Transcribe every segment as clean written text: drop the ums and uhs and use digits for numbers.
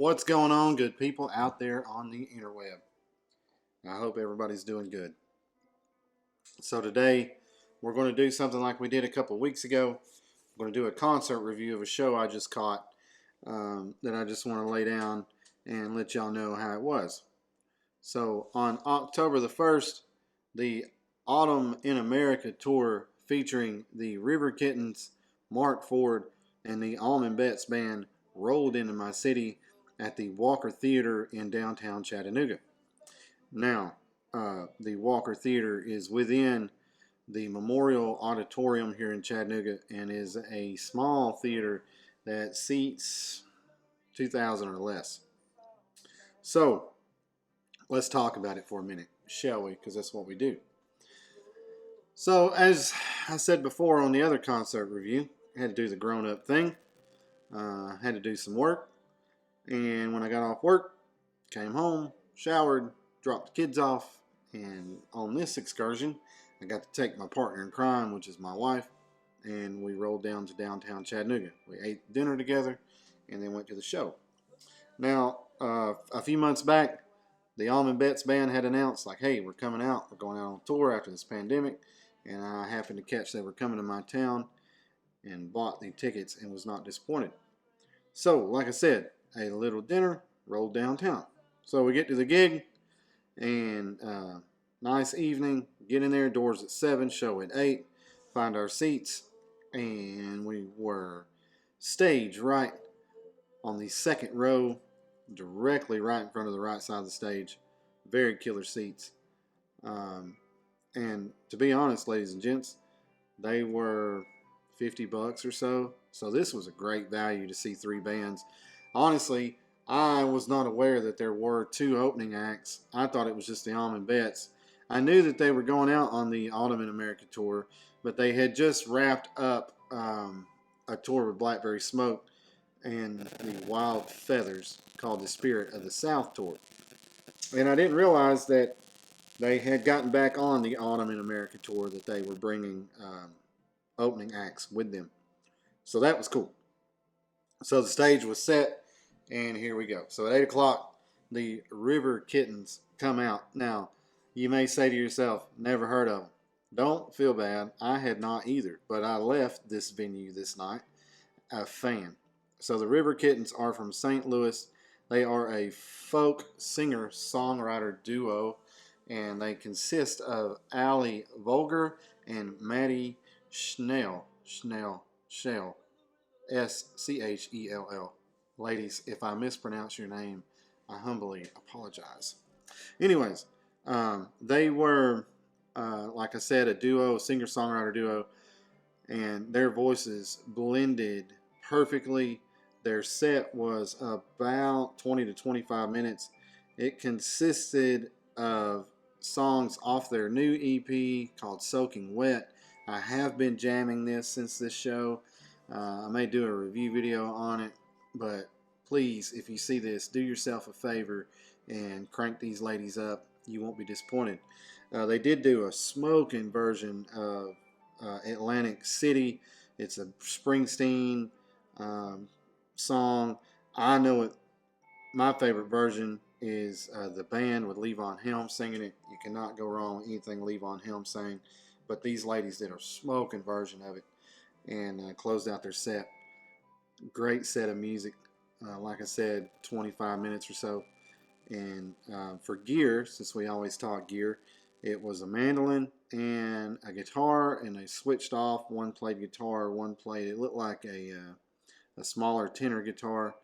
What's going on, good people out there on the interweb? I hope everybody's doing good. So today we're going to do something like we did a couple weeks ago. We're going to do a concert review of a show I just caught that I just want to lay down and let y'all know how it was. So on October the 1st, the Autumn in America tour featuring the River Kittens, Marc and the Allman Betts Band rolled into my city at the Walker Theater in downtown Chattanooga. Now, the Walker Theater is within the Memorial Auditorium here in Chattanooga and is a small theater that seats 2,000 or less. So, let's talk about it for a minute, shall we? Because that's what we do. So, as I said before on the other concert review, I had to do the grown-up thing. Had to do some work. And when I got off work, came home, showered, dropped the kids off, and on this excursion, I got to take my partner in crime, which is my wife, and we rolled down to downtown Chattanooga. We ate dinner together, and then went to the show. Now, a few months back, the Allman Betts Band had announced, like, hey, we're coming out. We're going out on tour after this pandemic, and I happened to catch they were coming to my town and bought the tickets and was not disappointed. So, like I said, ate a little dinner, rolled downtown. So we get to the gig, and nice evening. Get in there, doors at 7, show at 8, find our seats, and we were staged right on the second row, directly right in front of the right side of the stage. Very killer seats. And to be honest, ladies and gents, they were $50 or so. So this was a great value to see 3 bands. Honestly, I was not aware that there were 2 opening acts. I thought it was just the Allman Betts. I knew that they were going out on the Autumn in America tour, but they had just wrapped up a tour with Blackberry Smoke and the Wild Feathers called the Spirit of the South tour. And I didn't realize that they had gotten back on the Autumn in America tour, that they were bringing opening acts with them. So that was cool. So the stage was set. And here we go. So at 8 o'clock, the River Kittens come out. Now, you may say to yourself, never heard of them. Don't feel bad. I had not either. But I left this venue this night a fan. So the River Kittens are from St. Louis. They are a folk singer-songwriter duo. And they consist of Allie Volger and Maddie Schnell. Schell. S-C-H-E-L-L. Ladies, if I mispronounce your name, I humbly apologize. Anyways, they were, like I said, a duo, a singer-songwriter duo, and their voices blended perfectly. Their set was about 20 to 25 minutes. It consisted of songs off their new EP called Soaking Wet. I have been jamming this since this show. I may do a review video on it, but please, if you see this, do yourself a favor and crank these ladies up. You won't be disappointed. They did do a smoking version of Atlantic City. It's a Springsteen song. I know it. My favorite version is the band with Levon Helm singing it. You cannot go wrong with anything Levon Helm sang. But these ladies did a smoking version of it and closed out their set. Great set of music. Like I said, 25 minutes or so. And for gear, since we always talk gear, it was a mandolin and a guitar, and they switched off. One played guitar, one played, it looked like a smaller tenor guitar,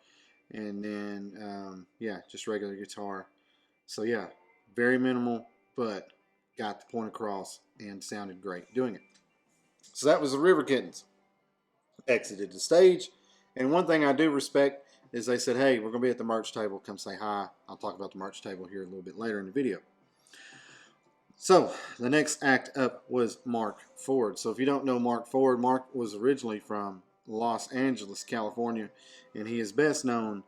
and then, yeah, just regular guitar. So, yeah, very minimal, but got the point across and sounded great doing it. So that was the River Kittens. Exited the stage, and one thing I do respect is they said, hey, we're going to be at the merch table. Come say hi. I'll talk about the merch table here a little bit later in the video. So the next act up was Marc. So if you don't know Marc, Marc was originally from Los Angeles, California, and he is best known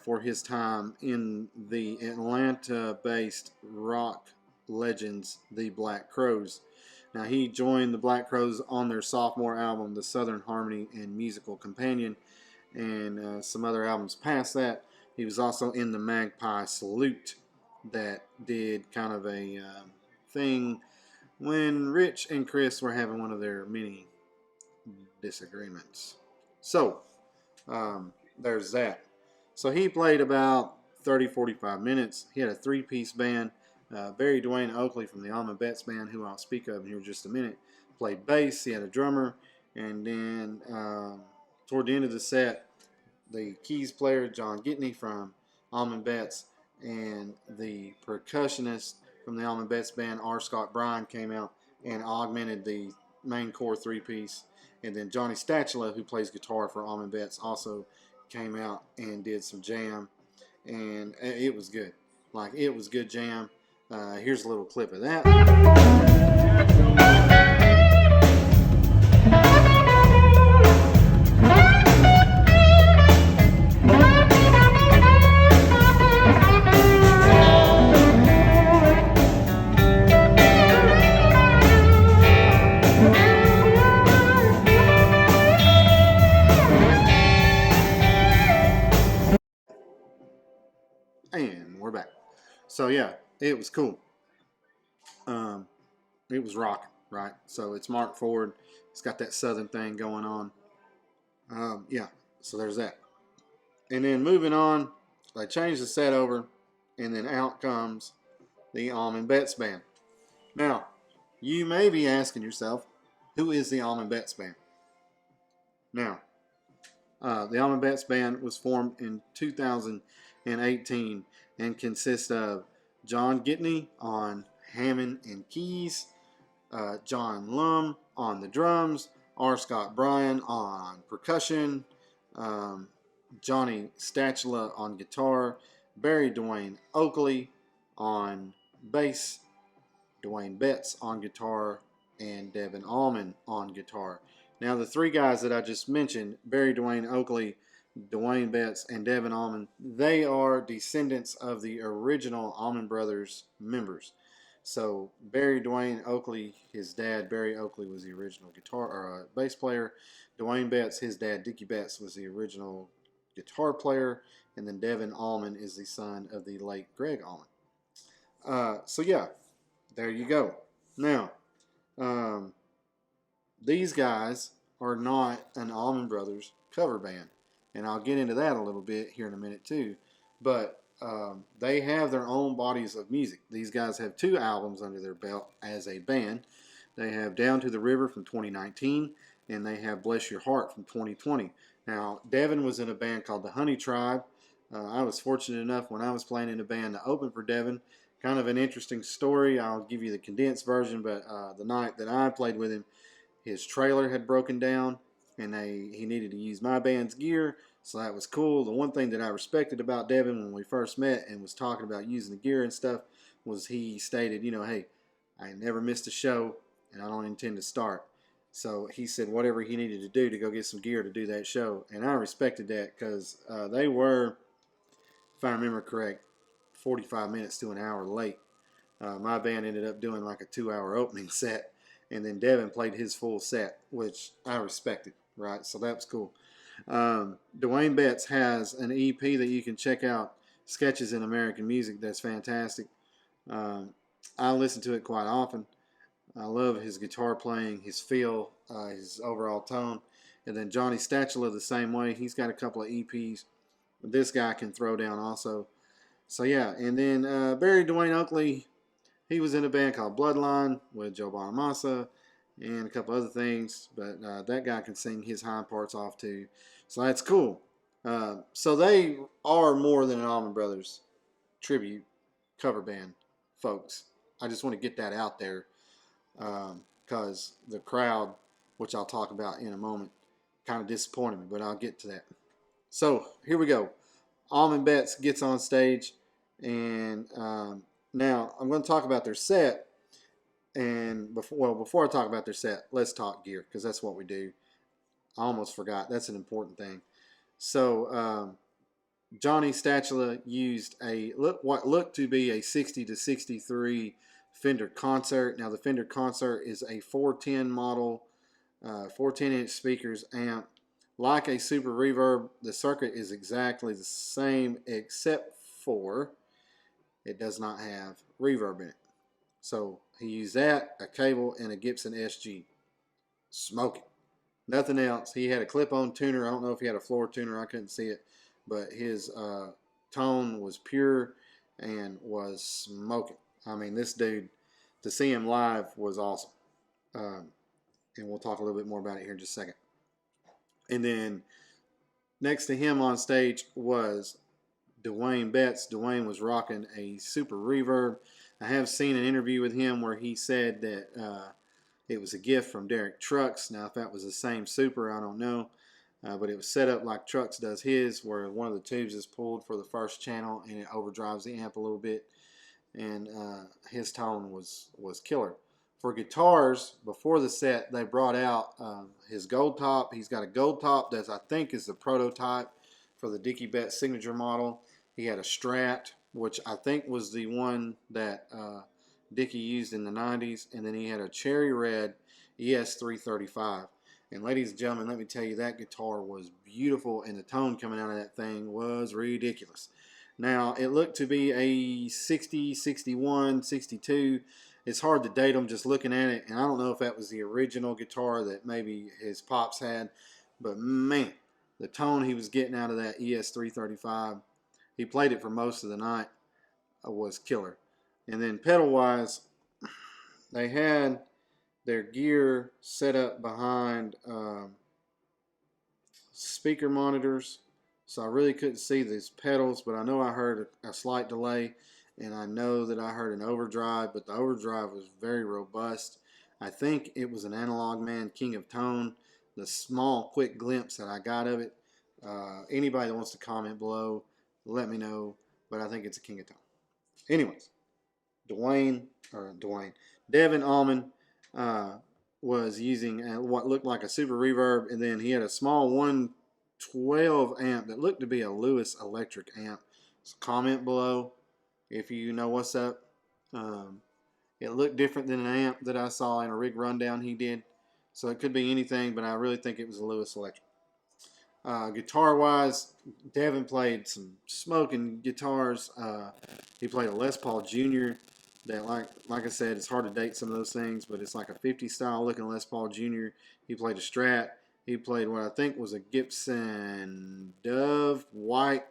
for his time in the Atlanta-based rock legends, the Black Crowes. Now, he joined the Black Crowes on their sophomore album, The Southern Harmony and Musical Companion, and some other albums past that. He was also in the Magpie Salute that did kind of a thing when Rich and Chris were having one of their mini disagreements. So, there's that. So he played about 30-45 minutes. He had a three-piece band. Barry Dwayne Oakley from the Allman Betts Band, who I'll speak of here in just a minute, played bass. He had a drummer. And then toward the end of the set, the keys player, John Gitney from Allman Betts, and the percussionist from the Allman Betts Band, R. Scott Bryan, came out and augmented the main core three-piece. And then Johnny Statula, who plays guitar for Allman Betts, also came out and did some jam. And it was good. Like, it was good jam. Here's a little clip of that. And we're back. So yeah, it was cool. It was rocking, right? So it's Marc Ford. It's got that southern thing going on. Yeah, so there's that. And then moving on, they changed the set over, and then out comes the Allman Betts Band. Now, you may be asking yourself, who is the Allman Betts Band? Now, the Allman Betts Band was formed in 2018 and consists of John Gitney on Hammond and keys, John Lum on the drums, R. Scott Bryan on percussion, Johnny Statula on guitar, Barry Dwayne Oakley on bass, Dwayne Betts on guitar, and Devin Allman on guitar. Now, the three guys that I just mentioned, Barry Dwayne Oakley, Dwayne Betts, and Devin Allman, they are descendants of the original Allman Brothers members. So Barry Dwayne Oakley, his dad, Barry Oakley, was the original guitar or bass player. Dwayne Betts, his dad, Dickie Betts, was the original guitar player. And then Devin Allman is the son of the late Greg Allman. So yeah, there you go. Now, these guys are not an Allman Brothers cover band. And I'll get into that a little bit here in a minute too. But they have their own bodies of music. These guys have 2 albums under their belt as a band. They have Down to the River from 2019, and they have Bless Your Heart from 2020. Now, Devin was in a band called the Honey Tribe. I was fortunate enough when I was playing in a band to open for Devin. Kind of an interesting story. I'll give you the condensed version, but the night that I played with him, his trailer had broken down, and he needed to use my band's gear. So that was cool. The one thing that I respected about Devin when we first met and was talking about using the gear and stuff was he stated, you know, hey, I never missed a show and I don't intend to start. So he said whatever he needed to do to go get some gear to do that show. And I respected that because they were, if I remember correct, 45 minutes to an hour late. My band ended up doing like a 2-hour opening set. And then Devin played his full set, which I respected, right? So that was cool. Dwayne Betts has an EP that you can check out, Sketches in American Music. That's fantastic. I listen to it quite often. I love his guitar playing, his feel, his overall tone. And then Johnny Statula the same way. He's got a couple of EPs. This guy can throw down also. So yeah, and then Barry Dwayne Oakley, he was in a band called Bloodline with Joe Bonamassa and a couple other things, but that guy can sing his high parts off too. So that's cool. So they are more than an Allman Brothers tribute cover band, folks. I just want to get that out there because the crowd, which I'll talk about in a moment, kind of disappointed me, but I'll get to that. So here we go. Allman Betts gets on stage, and now I'm going to talk about their set. And before I talk about their set, let's talk gear because that's what we do. I almost forgot. That's an important thing. So Johnny Statula used what looked to be a 60 to 63 Fender Concert. Now the Fender Concert is a 410 model, 410-inch speakers, amp like a super reverb. The circuit is exactly the same except for it does not have reverb in it. So he used that, a cable, and a Gibson SG. Smoking. Nothing else. He had a clip-on tuner. I don't know if he had a floor tuner. I couldn't see it. But his tone was pure and was smoking. I mean, this dude, to see him live was awesome. And we'll talk a little bit more about it here in just a second. And then next to him on stage was Dwayne Betts. Dwayne was rocking a super reverb. I have seen an interview with him where he said that it was a gift from Derek Trucks. Now, if that was the same super, I don't know. But it was set up like Trucks does his, where one of the tubes is pulled for the first channel and it overdrives the amp a little bit. And his tone was killer. For guitars, before the set, they brought out his gold top. He's got a gold top that I think is the prototype for the Dickie Betts signature model. He had a Strat, which I think was the one that Dickie used in the 90s. And then he had a cherry red ES335. And ladies and gentlemen, let me tell you, that guitar was beautiful, and the tone coming out of that thing was ridiculous. Now, it looked to be a 60, 61, 62. It's hard to date them just looking at it, and I don't know if that was the original guitar that maybe his pops had, but man, the tone he was getting out of that ES335, he played it for most of the night, was killer. And then pedal-wise, they had their gear set up behind speaker monitors, so I really couldn't see these pedals, but I know I heard a slight delay, and I know that I heard an overdrive, but the overdrive was very robust. I think it was an Analog Man King of Tone, the small quick glimpse that I got of it. Anybody that wants to comment below, let me know, but I think it's a King of Tone. Anyways, Devin Allman was using what looked like a super reverb, and then he had a small 112 amp that looked to be a Lewis electric amp. So comment below if you know what's up. It looked different than an amp that I saw in a rig rundown he did, so it could be anything, but I really think it was a Lewis electric. Guitar wise, Devin played some smoking guitars. He played a Les Paul Jr. that, like I said, it's hard to date some of those things, but it's like a 50 style looking Les Paul Jr. He played a Strat. He played what I think was a Gibson Dove White,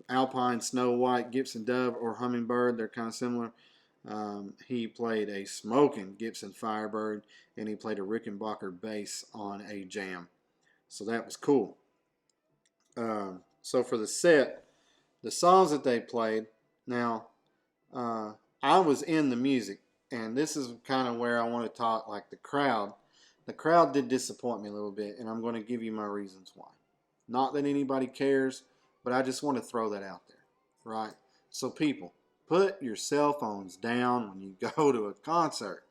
Alpine Snow White, Gibson Dove or Hummingbird. They're kind of similar. He played a smoking Gibson Firebird, and he played a Rickenbacker bass on a Jam. So that was cool. So for the set, the songs that they played, now I was in the music, and this is kind of where I want to talk like the crowd. The crowd did disappoint me a little bit, and I'm going to give you my reasons why. Not that anybody cares, but I just want to throw that out there, right? So people, put your cell phones down when you go to a concert.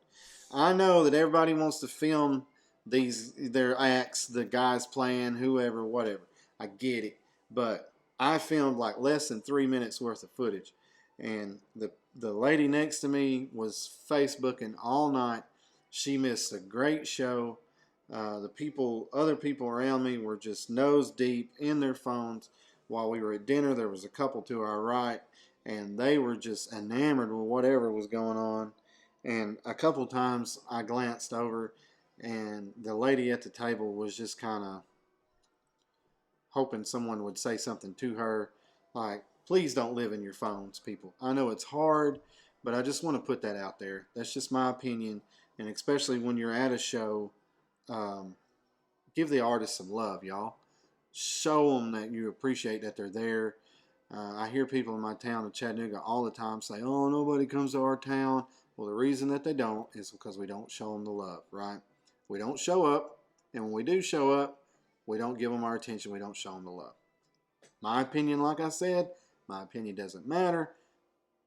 I know that everybody wants to film their acts, the guys playing, whoever, whatever. I get it, but I filmed like less than 3 minutes worth of footage, and the lady next to me was Facebooking all night. She missed a great show. Other people around me were just nose deep in their phones. While we were at dinner, there was a couple to our right, and they were just enamored with whatever was going on. And a couple times I glanced over, and the lady at the table was just kind of hoping someone would say something to her, like, please don't live in your phones, people. I know it's hard, but I just want to put that out there. That's just my opinion, and especially when you're at a show, give the artist some love, y'all. Show them that you appreciate that they're there. I hear people in my town of Chattanooga all the time say, oh, nobody comes to our town. Well, the reason that they don't is because we don't show them the love, right? We don't show up, and when we do show up, we don't give them our attention. We don't show them the love. My opinion, like I said, my opinion doesn't matter.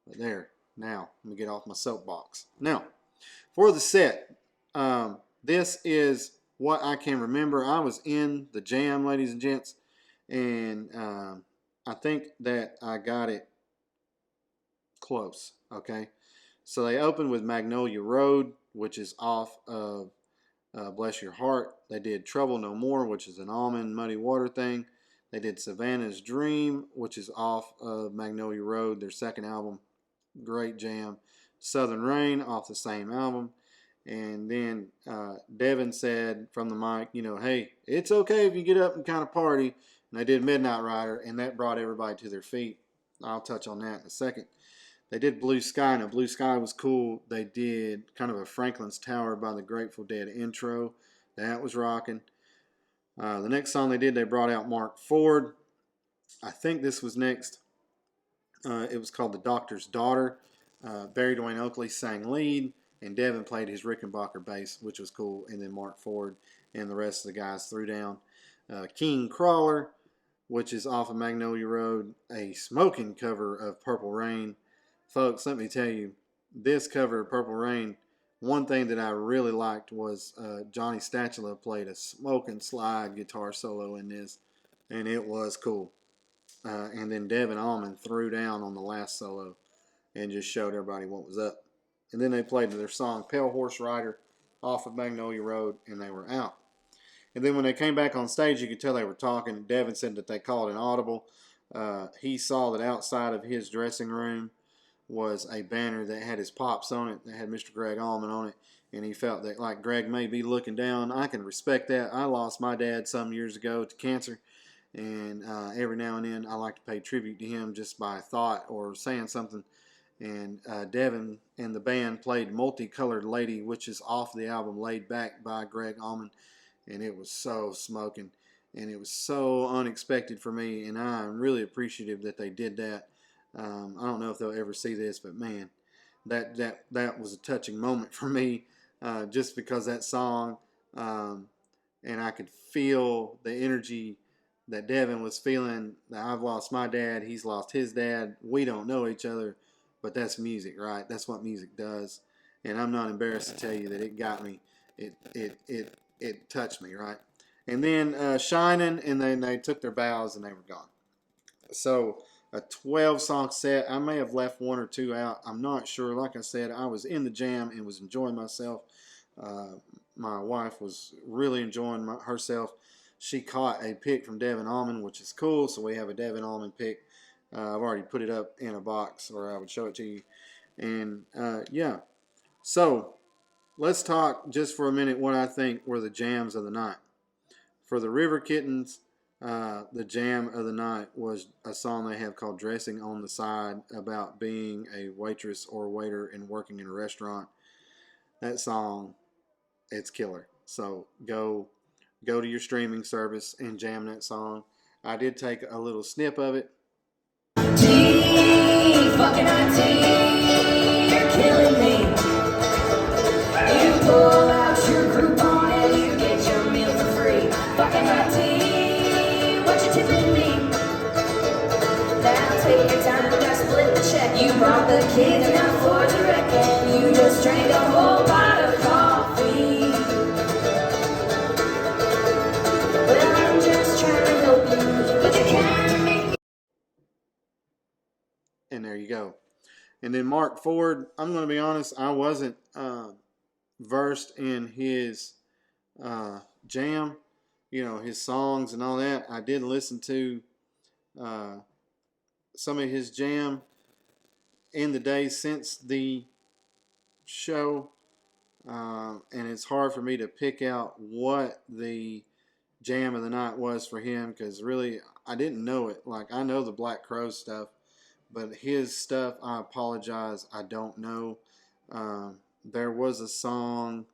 But there, now, let me get off my soapbox. Now, for the set, this is what I can remember. I was in the Jam, ladies and gents, and I think that I got it close, okay? So they opened with Magnolia Road, which is off of Bless Your Heart. They did Trouble No More, which is an Allman Muddy Water thing. They did Savannah's Dream, which is off of Magnolia Road, their second album. Great jam. Southern Rain off the same album. And then Devin said from the mic, you know, hey, it's okay if you get up and kind of party. And they did Midnight Rider, and that brought everybody to their feet. I'll touch on that in a second. They did Blue Sky. Now, Blue Sky was cool. They did kind of a Franklin's Tower by the Grateful Dead intro. That was rocking. The next song they did, they brought out Marc Ford. I think this was next. It was called The Doctor's Daughter. Barry Dwayne Oakley sang lead, and Devin played his Rickenbacker bass, which was cool. And then Marc Ford and the rest of the guys threw down. King Crawler, which is off of Magnolia Road, a smoking cover of Purple Rain. Folks, let me tell you, this cover of Purple Rain, one thing that I really liked was Johnny Statula played a smoking slide guitar solo in this, and it was cool. And then Devin Allman threw down on the last solo and just showed everybody what was up. And then they played their song Pale Horse Rider off of Magnolia Road, and they were out. And then when they came back on stage, you could tell they were talking. Devin said that they called an audible. He saw that outside of his dressing room was a banner that had his pops on it, that had Mr. Greg Allman on it, and he felt that, like, Greg may be looking down. I can respect that. I lost my dad some years ago to cancer, and every now and then I like to pay tribute to him just by thought or saying something. And Devin and the band played Multicolored Lady, which is off the album Laid Back by Greg Allman, and it was so smoking, and it was so unexpected for me, and I'm really appreciative that they did that. I don't know if they'll ever see this, but man, that was a touching moment for me, just because that song, and I could feel the energy that Devin was feeling. That I've lost my dad, he's lost his dad. We don't know each other, but that's music, right? That's what music does, and I'm not embarrassed to tell you that it got me. It touched me, right? And then Shining, and then they took their bows and they were gone. So a 12-song set. I may have left one or two out. I'm not sure. Like I said, I was in the jam and was enjoying myself. My wife was really enjoying herself. She caught a pick from Devin Allman, which is cool. So we have a Devin Allman pick. I've already put it up in a box, or I would show it to you. And yeah. So let's talk just for a minute what I think were the jams of the night. For the River Kittens, the jam of the night was a song they have called Dressing on the Side, about being a waitress or waiter and working in a restaurant. That song, it's killer. So go to your streaming service and jam that song. I did take a little snip of it. Fucking IT, you're killing me. You pull out your Groupon and you get your meal for free. Fucking IT, what you tipping me? Now take your time, we gotta split the check. You brought the kids down for the wreck and you just drank a whole pot of coffee. Well, I'm just trying to help you, but you can't make me. And there you go. And then Marc Ford, I'm going to be honest, I wasn't versed in his jam, you know, his songs and all that. I did listen to some of his jam in the days since the show, and it's hard for me to pick out what the jam of the night was for him, because really I didn't know it. Like, I know the Black Crowes stuff, but his stuff, I apologize, I don't know. There was a song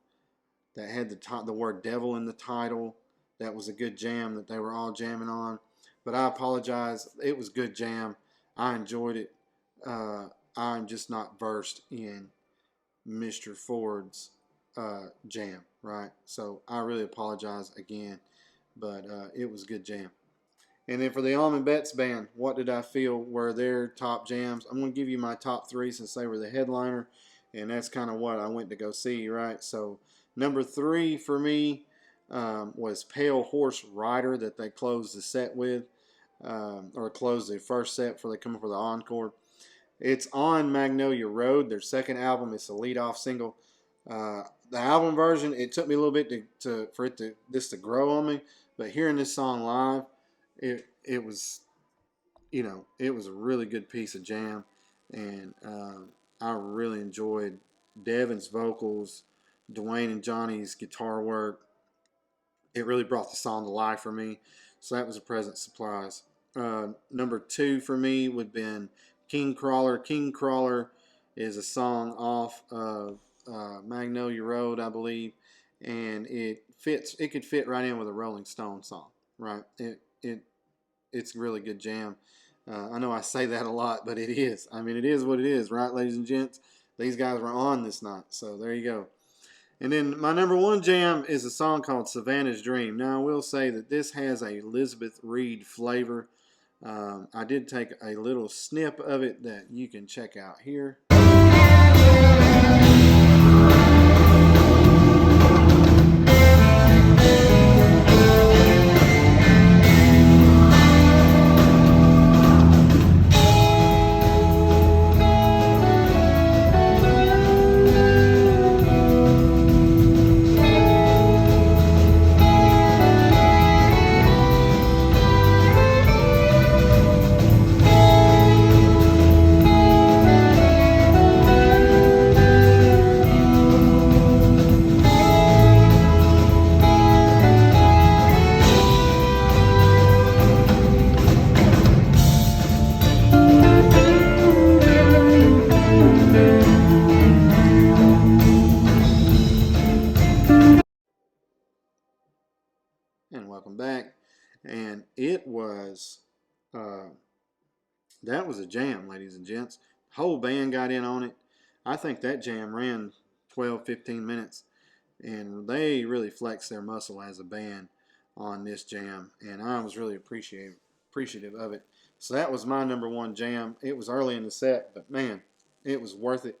that had the word devil in the title. That was a good jam that they were all jamming on. But I apologize. It was good jam. I enjoyed it. I'm just not versed in Mr. Ford's jam, right? So I really apologize again. But it was a good jam. And then for the Allman Betts Band, what did I feel were their top jams? I'm going to give you my top three since they were the headliner. And that's kind of what I went to go see, right? So number 3 for me was Pale Horse Rider, that they closed the set with. Or closed the first set before they come up for the encore. It's on Magnolia Road, their second album. It's a lead-off single. the album version, it took me a little bit for this to grow on me. But hearing this song live, it was, it was a really good piece of jam, and I really enjoyed Devin's vocals, Dwayne and Johnny's guitar work. It really brought the song to life for me. So that was a pleasant surprise. Number 2 for me would have been King Crawler. King Crawler is a song off of Magnolia Road, I believe, and it fits. It could fit right in with a Rolling Stone song, right? It's a really good jam. I know I say that a lot, but it is. I mean, it is what it is, right, ladies and gents? These guys were on this night, so there you go. And then my number 1 jam is a song called Savannah's Dream. Now, I will say that this has a Elizabeth Reed flavor. I did take a little snip of it that you can check out here. And welcome back. And it was, that was a jam, ladies and gents. The whole band got in on it. I think that jam ran 12, 15 minutes. And they really flexed their muscle as a band on this jam. And I was really appreciative of it. So that was my number 1 jam. It was early in the set, but man, it was worth it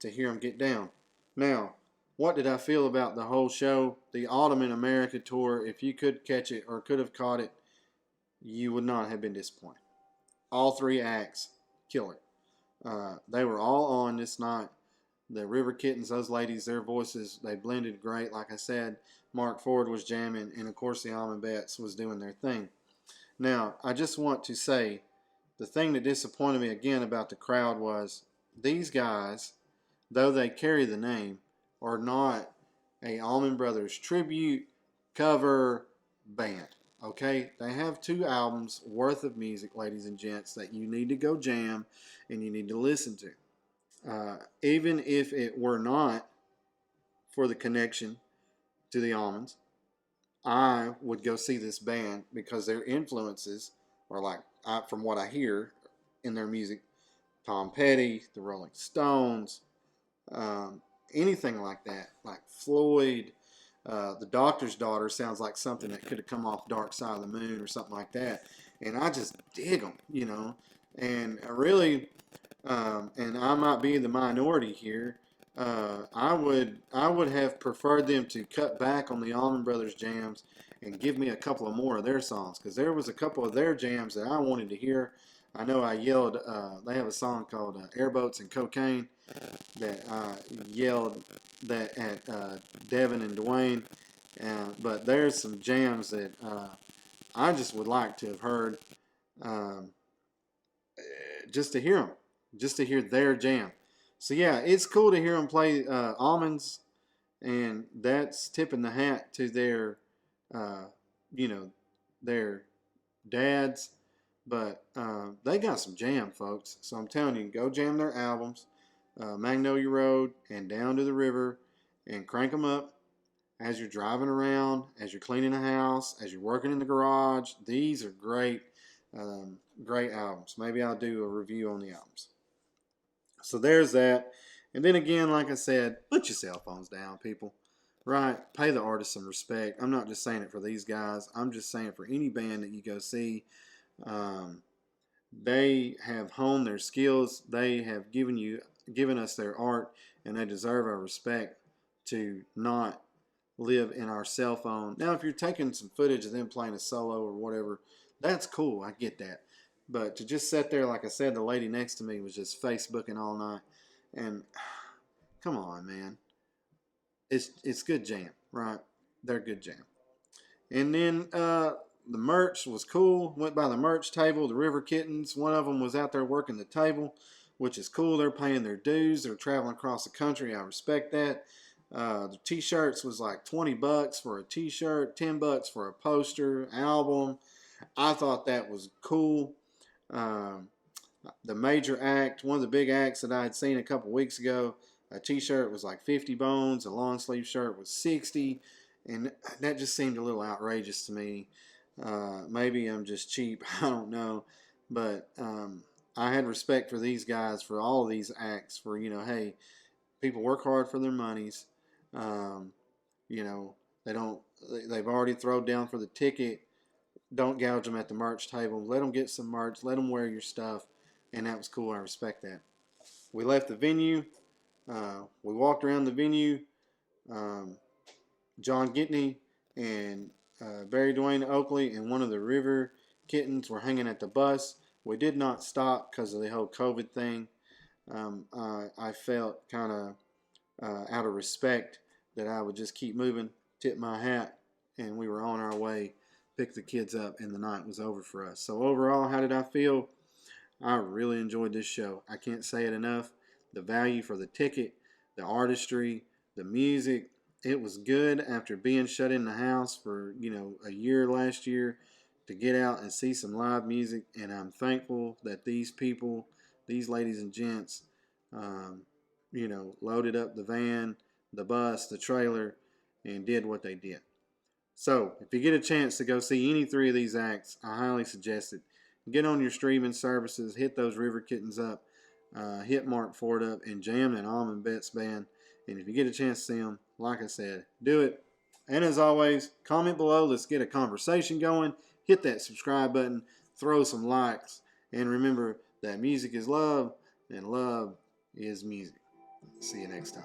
to hear them get down. Now, what did I feel about the whole show? The Autumn in America tour, if you could catch it or could have caught it, you would not have been disappointed. All 3 acts, killer. They were all on this night. The River Kittens, those ladies, their voices, they blended great. Like I said, Marc Ford was jamming, and of course the Allman Betts was doing their thing. Now, I just want to say, the thing that disappointed me again about the crowd was these guys, though they carry the name, are not a Allman Brothers tribute cover band. Okay, they have 2 albums worth of music, ladies and gents, that you need to go jam and you need to listen to. Even if it were not for the connection to the Allmans, I would go see this band because their influences are like, from what I hear in their music, Tom Petty, the Rolling Stones, anything like that, like Floyd. The Doctor's Daughter sounds like something that could have come off Dark Side of the Moon or something like that. And I just dig them, And I really, and I might be the minority here, I would have preferred them to cut back on the Allman Brothers jams and give me a couple of more of their songs, because there was a couple of their jams that I wanted to hear. I know I yelled, they have a song called Airboats and Cocaine that I yelled that at Devin and Dwayne, but there's some jams that I just would like to have heard, just to hear them, just to hear their jam. So yeah, it's cool to hear them play Almonds, and that's tipping the hat to their, their dads. But they got some jam, folks. So I'm telling you, go jam their albums, Magnolia Road and Down to the River, and crank them up as you're driving around, as you're cleaning the house, as you're working in the garage. These are great, great albums. Maybe I'll do a review on the albums. So there's that. And then again, like I said, put your cell phones down, people. Right? Pay the artists some respect. I'm not just saying it for these guys. I'm just saying for any band that you go see. They have honed their skills. They have given us their art, and they deserve our respect to not live in our cell phone. Now, if you're taking some footage of them playing a solo or whatever, that's cool. I get that. But to just sit there, like I said, the lady next to me was just Facebooking all night. And come on, man. it's good jam, right? They're good jam. And then the merch was cool. Went by the merch table. The River Kittens, one of them was out there working the table, which is cool. They're paying their dues. They're traveling across the country. I respect that. The t-shirts was like $20 for a t-shirt, $10 for a poster, album. I thought that was cool. Um, the major act, one of the big acts that I had seen a couple weeks ago, a t-shirt was like 50 bones, a long sleeve shirt was 60, and that just seemed a little outrageous to me. Maybe I'm just cheap, I don't know, but I had respect for these guys, for all of these acts, for, hey, people work hard for their monies. Um, you know, they've already thrown down for the ticket. Don't gouge them at the merch table. Let them get some merch. Let them wear your stuff. And that was cool. I respect that. We left the venue. We walked around the venue. Um, John Gitney and Barry Dwayne Oakley and one of the River Kittens were hanging at the bus. We did not stop because of the whole COVID thing. I felt kind of out of respect that I would just keep moving, tip my hat, and we were on our way, pick the kids up, and the night was over for us. So overall, how did I feel? I really enjoyed this show. I can't say it enough. The value for the ticket, the artistry, the music, it was good after being shut in the house for, a year last year to get out and see some live music. And I'm thankful that these people, these ladies and gents, um, loaded up the van, the bus, the trailer, and did what they did. So, if you get a chance to go see any three of these acts, I highly suggest it. Get on your streaming services, hit those River Kittens up, hit Marc Ford up, and jam that Allman Betts Band. And if you get a chance to see them, like I said, do it. And as always, comment below. Let's get a conversation going. Hit that subscribe button. Throw some likes. And remember that music is love, and love is music. See you next time.